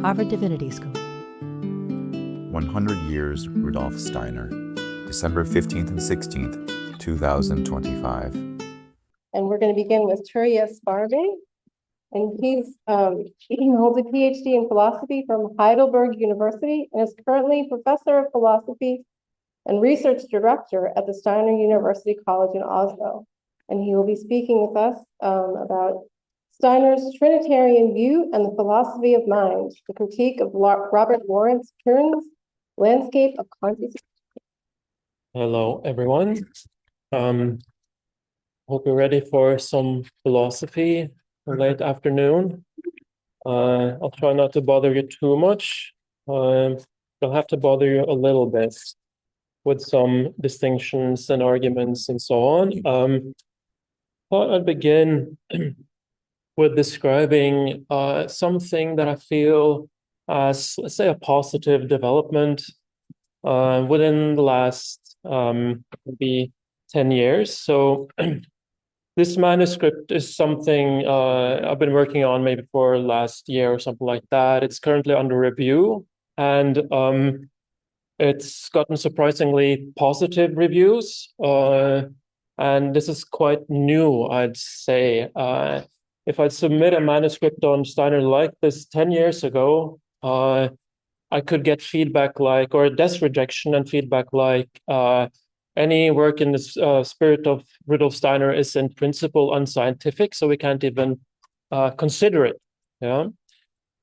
Harvard Divinity School. 100 Years Rudolf Steiner, December 15th and 16th, 2025. And we're going to begin with Terje Sparby. And he holds a PhD in philosophy from Heidelberg University and is currently professor of philosophy and research director at the Steiner University College in Oslo. And he will be speaking with us about Steiner's Trinitarian view and the philosophy of mind, the critique of Robert Lawrence Kuhn's landscape of consciousness. Hello, everyone. Hope you're ready for some philosophy late afternoon. I'll try not to bother you too much. I'll have to bother you a little bit with some distinctions and arguments and so on. Thought I'd begin with describing something that I feel as, let's say, a positive development within the last maybe 10 years. So this manuscript is something I've been working on maybe for last year or something like that. It's currently under review, and it's gotten surprisingly positive reviews. And this is quite new, I'd say. If I'd submit a manuscript on Steiner like this 10 years ago, I could get feedback like, or death rejection and feedback like, any work in the spirit of Rudolf Steiner is in principle unscientific, so we can't even consider it. Yeah.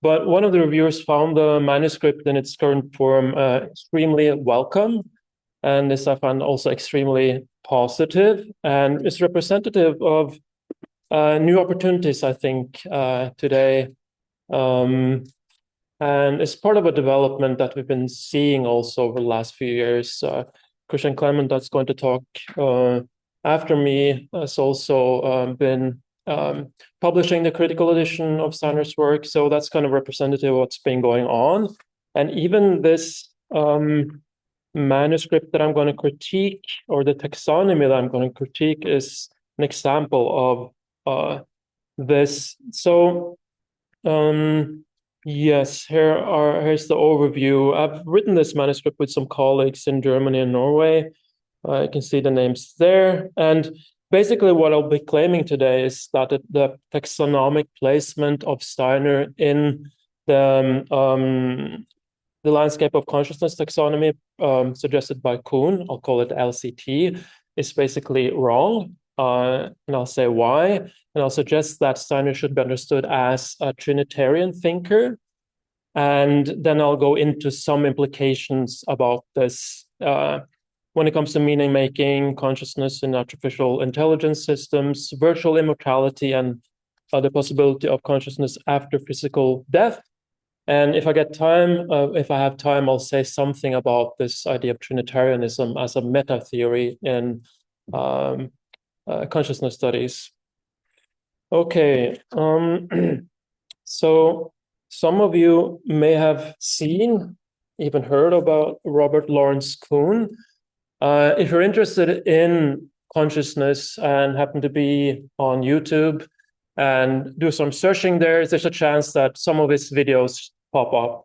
But one of the reviewers found the manuscript in its current form extremely welcome, and this I found also extremely positive, and is representative of new opportunities, I think, today. And it's part of a development that we've been seeing also over the last few years. Christian Clement, that's going to talk after me, has also been publishing the critical edition of Steiner's work. So that's kind of representative of what's been going on. And even this manuscript that I'm going to critique, or the taxonomy that I'm going to critique, is an example of this. So yes, here's the overview. I've written this manuscript with some colleagues in Germany and Norway. You can see the names there. And basically what I'll be claiming today is that the taxonomic placement of Steiner in the landscape of consciousness taxonomy suggested by Kuhn, I'll call it LCT, is basically wrong. And I'll say why. And I'll suggest that Steiner should be understood as a Trinitarian thinker. And then I'll go into some implications about this when it comes to meaning making, consciousness in artificial intelligence systems, virtual immortality, and the possibility of consciousness after physical death. And if I get time, if I have time, I'll say something about this idea of Trinitarianism as a meta theory in consciousness studies. Okay, so some of you may have seen, even heard about Robert Lawrence Kuhn. If you're interested in consciousness and happen to be on YouTube and do some searching there's a chance that some of his videos pop up.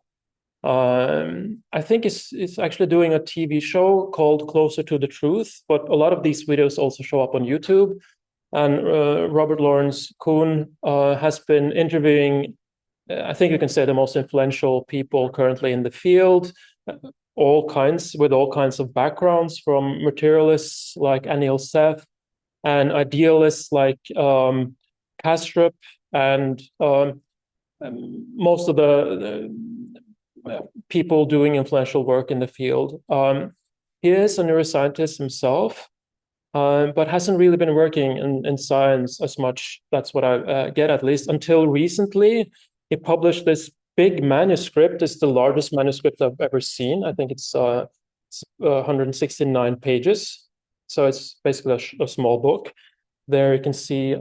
I think it's actually doing a TV show called Closer to the Truth, but a lot of these videos also show up on YouTube. And Robert Lawrence Kuhn has been interviewing, I think you can say, the most influential people currently in the field, with all kinds of backgrounds, from materialists like Anil Seth and idealists like Kastrup, and most of the people doing influential work in the field. He is a neuroscientist himself, but hasn't really been working in science as much. That's what I get, at least, until recently. He published this big manuscript. It's the largest manuscript I've ever seen. I think it's 169 pages. So it's basically a small book. There you can see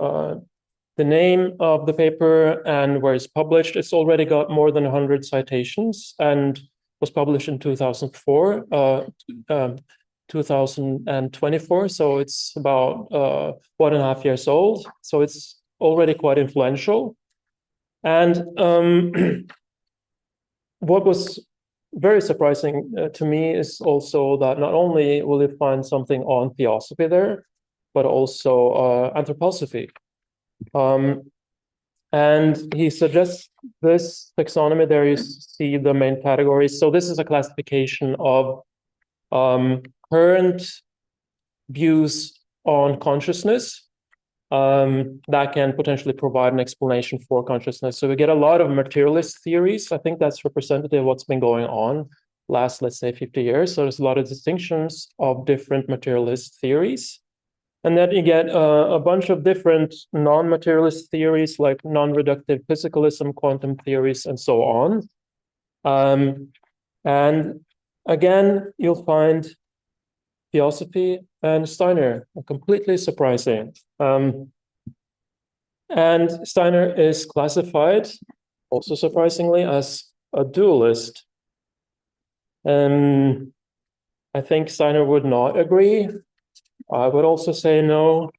the name of the paper and where it's published. It's already got more than 100 citations and was published in 2024. So it's about 1.5 years old. So it's already quite influential. And what was very surprising to me is also that not only will you find something on theosophy there, but also anthroposophy. And he suggests this taxonomy. There you see the main categories. So this is a classification of current views on consciousness that can potentially provide an explanation for consciousness. So we get a lot of materialist theories. I think that's representative of what's been going on last, let's say, 50 years. So there's a lot of distinctions of different materialist theories. And then you get a bunch of different non-materialist theories like non-reductive physicalism, quantum theories, and so on. And again, you'll find theosophy and Steiner, completely surprising. And Steiner is classified, also surprisingly, as a dualist. I think Steiner would not agree. I would also say no.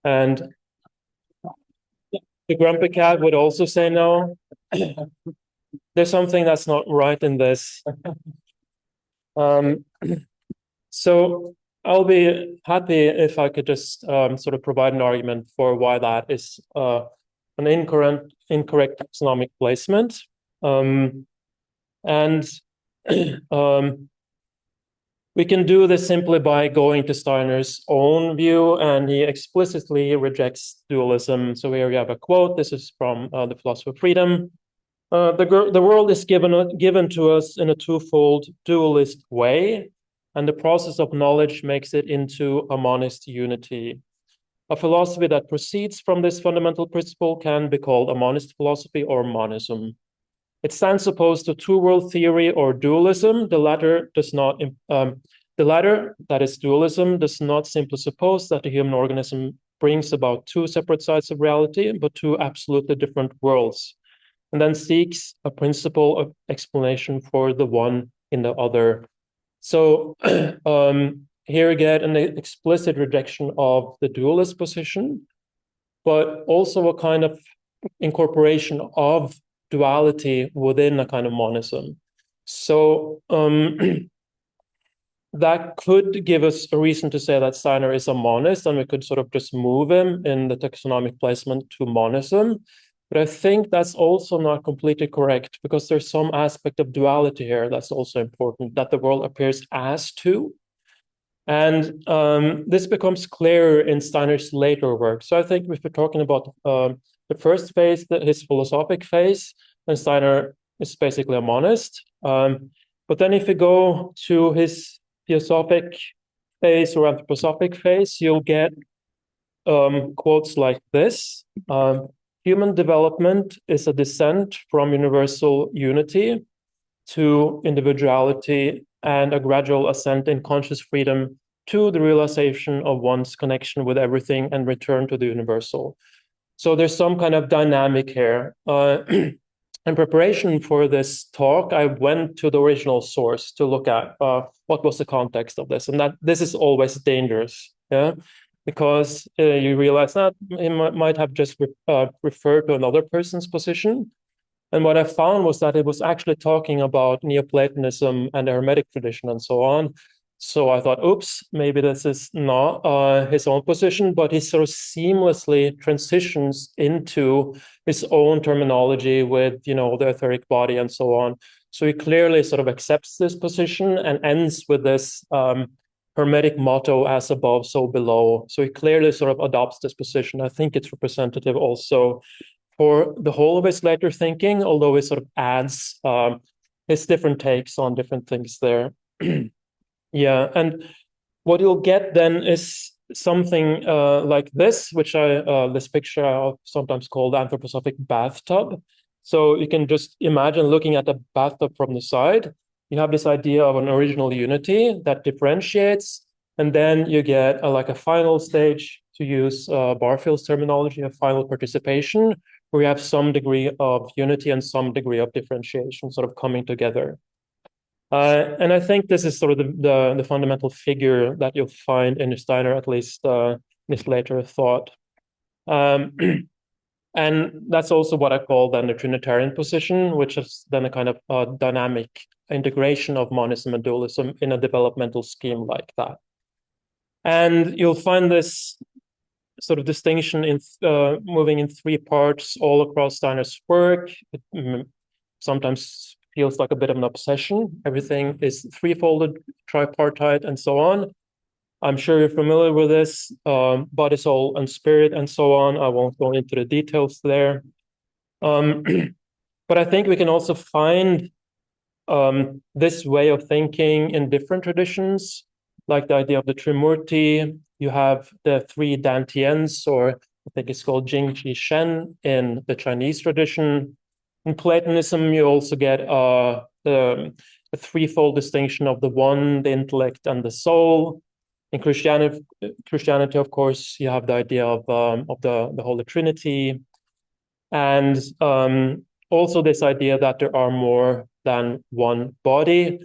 And the grumpy cat would also say no. There's something that's not right in this. So I'll be happy if I could just sort of provide an argument for why that is an incorrect taxonomic placement. We can do this simply by going to Steiner's own view, and he explicitly rejects dualism. So here we have a quote. This is from The Philosophy of Freedom. The world is given to us in a twofold dualist way, and the process of knowledge makes it into a monist unity. A philosophy that proceeds from this fundamental principle can be called a monist philosophy or monism. It stands opposed to two-world theory or dualism. The latter, that is dualism, does not simply suppose that the human organism brings about two separate sides of reality, but two absolutely different worlds, and then seeks a principle of explanation for the one in the other. So here we get an explicit rejection of the dualist position, but also a kind of incorporation of duality within a kind of monism. So that could give us a reason to say that Steiner is a monist, and we could sort of just move him in the taxonomic placement to monism. But I think that's also not completely correct, because there's some aspect of duality here that's also important, that the world appears as two. And this becomes clearer in Steiner's later work. So I think if we're talking about the first phase, his philosophic phase, and Steiner is basically a monist. But then if you go to his theosophic phase or anthroposophic phase, you'll get quotes like this. Human development is a descent from universal unity to individuality and a gradual ascent in conscious freedom to the realization of one's connection with everything and return to the universal. So there's some kind of dynamic here. In preparation for this talk, I went to the original source to look at what was the context of this, and that this is always dangerous, yeah, because you realize that he might have just referred to another person's position. And what I found was that it was actually talking about Neoplatonism and the Hermetic tradition and so on. So I thought, oops, maybe this is not his own position, but he sort of seamlessly transitions into his own terminology with, the etheric body and so on. So he clearly sort of accepts this position and ends with this Hermetic motto, as above, so below. So he clearly sort of adopts this position. I think it's representative also for the whole of his later thinking, although he sort of adds his different takes on different things there. Yeah, and what you'll get then is something like this, which this picture I sometimes call the anthroposophic bathtub. So you can just imagine looking at the bathtub from the side. You have this idea of an original unity that differentiates, and then you get like a final stage, to use Barfield's terminology, a final participation, where you have some degree of unity and some degree of differentiation sort of coming together. And I think this is sort of the fundamental figure that you'll find in Steiner, at least in his later thought. And that's also what I call then the Trinitarian position, which is then a kind of dynamic integration of monism and dualism in a developmental scheme like that. And you'll find this sort of distinction in moving in three parts all across Steiner's work. It sometimes feels like a bit of an obsession. Everything is threefolded, tripartite, and so on. I'm sure you're familiar with this, body, soul, and spirit, and so on. I won't go into the details there. But I think we can also find this way of thinking in different traditions, like the idea of the Trimurti. You have the three Dantians, or I think it's called Jing Qi Shen in the Chinese tradition. In Platonism, you also get the threefold distinction of the one, the intellect, and the soul. In Christianity, of course, you have the idea of the Holy Trinity, and also this idea that there are more than one body.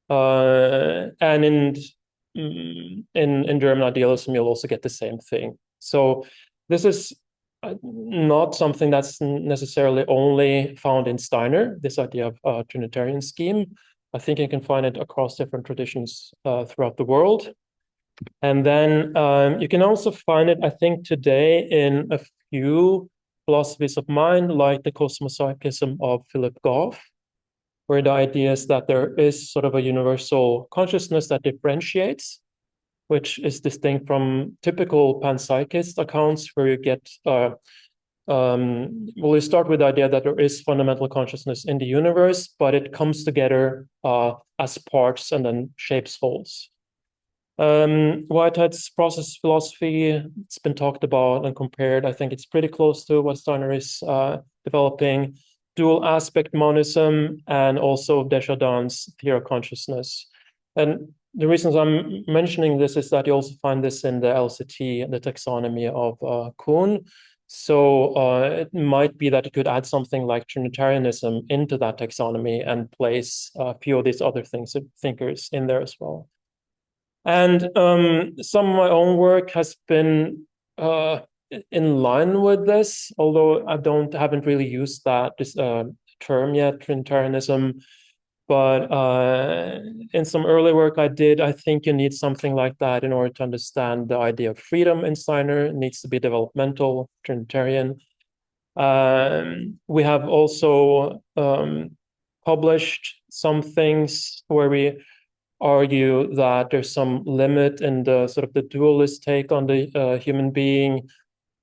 And in German idealism, you'll also get the same thing. So this is not something that's necessarily only found in Steiner, this idea of Trinitarian scheme. I think you can find it across different traditions throughout the world. And then you can also find it, I think, today in a few philosophies of mind, like the cosmopsychism of Philip Goff, where the idea is that there is sort of a universal consciousness that differentiates, which is distinct from typical panpsychist accounts, where you get, you start with the idea that there is fundamental consciousness in the universe, but it comes together as parts and then shapes wholes. Whitehead's process philosophy, it's been talked about and compared. I think it's pretty close to what Steiner is developing. Dual aspect monism, and also Desjardins' theory of consciousness. And the reasons I'm mentioning this is that you also find this in the LCT, the taxonomy of Kuhn. So it might be that it could add something like Trinitarianism into that taxonomy and place a few of these other thinkers in there as well. And some of my own work has been in line with this, although I haven't really used this term yet, Trinitarianism. But in some early work I did, I think you need something like that in order to understand the idea of freedom in Steiner. It needs to be developmental, Trinitarian. We have also published some things where we argue that there's some limit in the sort of the dualist take on the human being,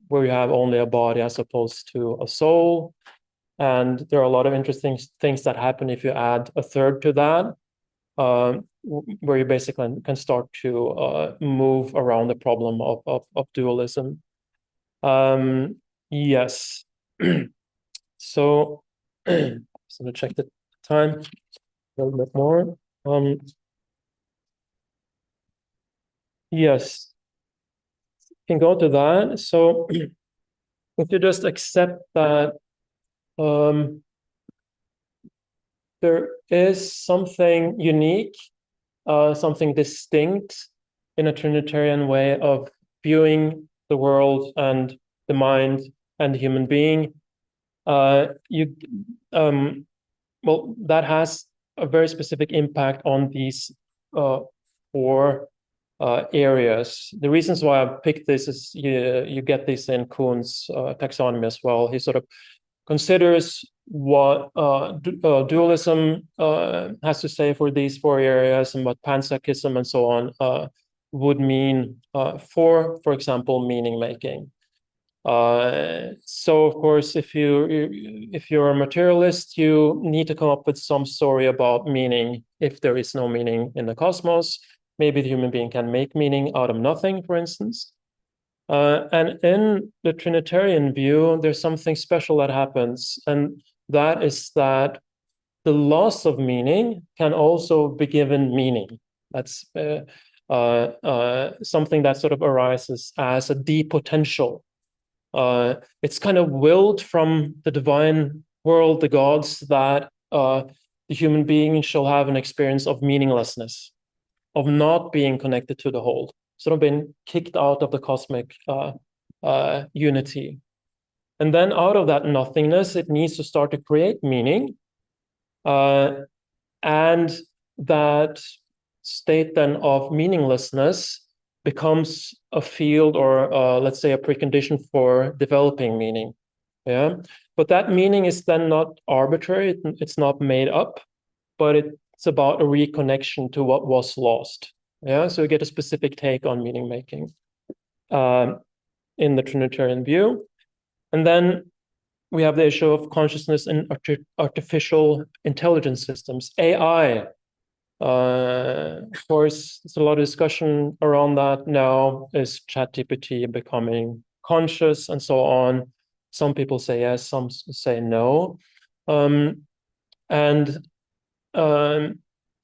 where you have only a body as opposed to a soul. And there are a lot of interesting things that happen if you add a third to that, where you basically can start to move around the problem of dualism. Yes. So, just going to check the time a little bit more. Yes, can go to that. So if you just accept that there is something unique, something distinct in a Trinitarian way of viewing the world and the mind and the human being, well, that has a very specific impact on these four areas. The reasons why I picked this is you get this in Kuhn's taxonomy as well. He sort of considers what dualism has to say for these four areas and what panpsychism and so on would mean for example, meaning making. So of course, if you're a materialist, you need to come up with some story about meaning. If there is no meaning in the cosmos, maybe the human being can make meaning out of nothing, for instance. And in the Trinitarian view, there's something special that happens, and that is that the loss of meaning can also be given meaning. That's something that sort of arises as a depotential. It's kind of willed from the divine world, the gods, that the human being shall have an experience of meaninglessness, of not being connected to the whole, sort of been kicked out of the cosmic unity. And then out of that nothingness, it needs to start to create meaning. And that state then of meaninglessness becomes a field or let's say a precondition for developing meaning. Yeah, but that meaning is then not arbitrary, it's not made up, but it's about a reconnection to what was lost. Yeah, so you get a specific take on meaning making in the Trinitarian view. And then we have the issue of consciousness in artificial intelligence systems, AI. Of course, there's a lot of discussion around that now. Is ChatGPT becoming conscious and so on? Some people say yes, some say no.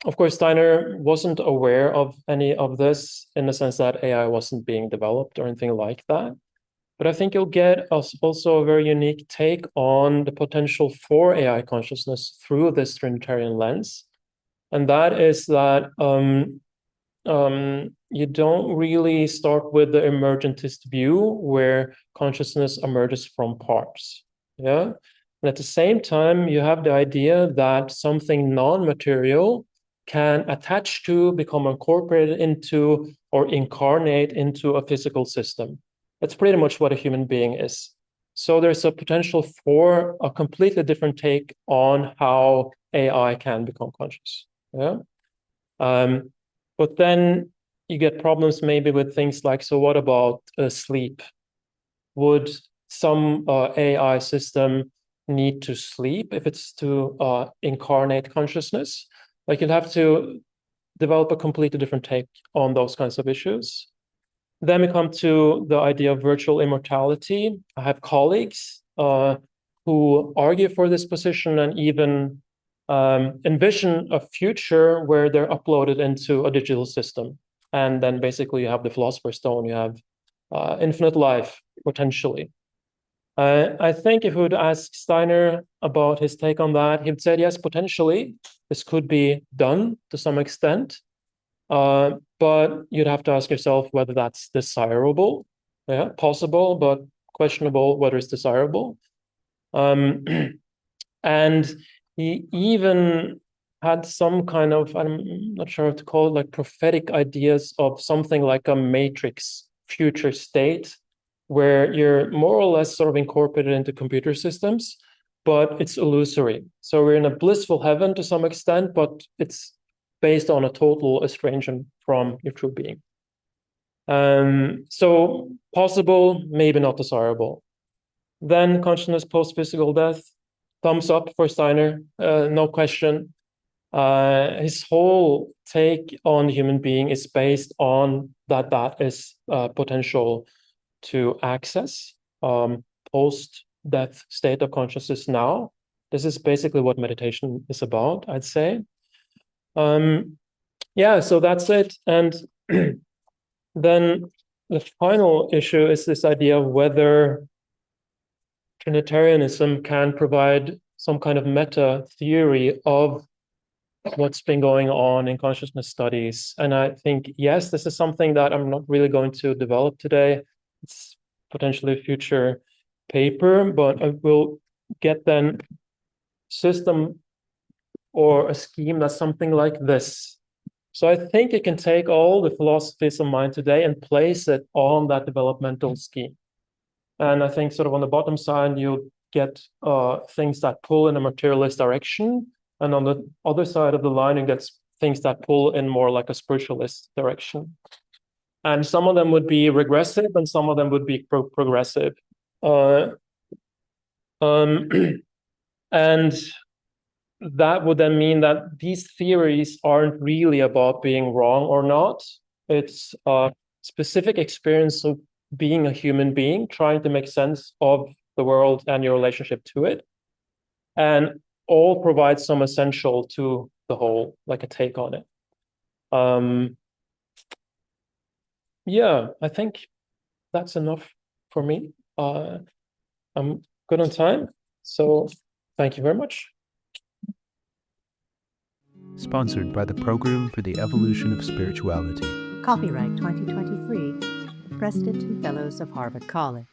Of course, Steiner wasn't aware of any of this in the sense that AI wasn't being developed or anything like that. But I think you'll get also a very unique take on the potential for AI consciousness through this Trinitarian lens. And that is that you don't really start with the emergentist view where consciousness emerges from parts. Yeah. And at the same time, you have the idea that something non-material can attach to, become incorporated into, or incarnate into a physical system. That's pretty much what a human being is. So there's a potential for a completely different take on how AI can become conscious. Yeah. But then you get problems maybe with things like, so what about sleep? Would some AI system need to sleep if it's to incarnate consciousness? Like you'll have to develop a completely different take on those kinds of issues. Then we come to the idea of virtual immortality. I have colleagues who argue for this position and even envision a future where they're uploaded into a digital system. And then basically you have the Philosopher's Stone, you have infinite life, potentially. I think if we would ask Steiner about his take on that, he'd say, yes, potentially, this could be done to some extent. But you'd have to ask yourself whether that's desirable. Yeah, possible, but questionable whether it's desirable. And he even had some kind of, I'm not sure how to call it, like prophetic ideas of something like a matrix future state where you're more or less sort of incorporated into computer systems, but it's illusory. So we're in a blissful heaven to some extent, but it's based on a total estrangement from your true being. So possible, maybe not desirable. Then consciousness post-physical death, thumbs up for Steiner, no question. His whole take on the human being is based on that is potential to access post-death state of consciousness now. This is basically what meditation is about, I'd say. Yeah, so that's it. And then the final issue is this idea of whether Trinitarianism can provide some kind of meta theory of what's been going on in consciousness studies. And I think, yes, this is something that I'm not really going to develop today. It's potentially a future paper, but I will get then system or a scheme that's something like this. So I think you can take all the philosophies of mine today and place it on that developmental scheme. And I think sort of on the bottom side, you'll get things that pull in a materialist direction. And on the other side of the line, you get things that pull in more like a spiritualist direction. And some of them would be regressive and some of them would be progressive. And that would then mean that these theories aren't really about being wrong or not. It's a specific experience of being a human being, trying to make sense of the world and your relationship to it. And all provide some essential to the whole, like a take on it. Yeah, I think that's enough for me. I'm good on time. So thank you very much. Sponsored by the Program for the Evolution of Spirituality. Copyright 2023, the Preston Fellows of Harvard College.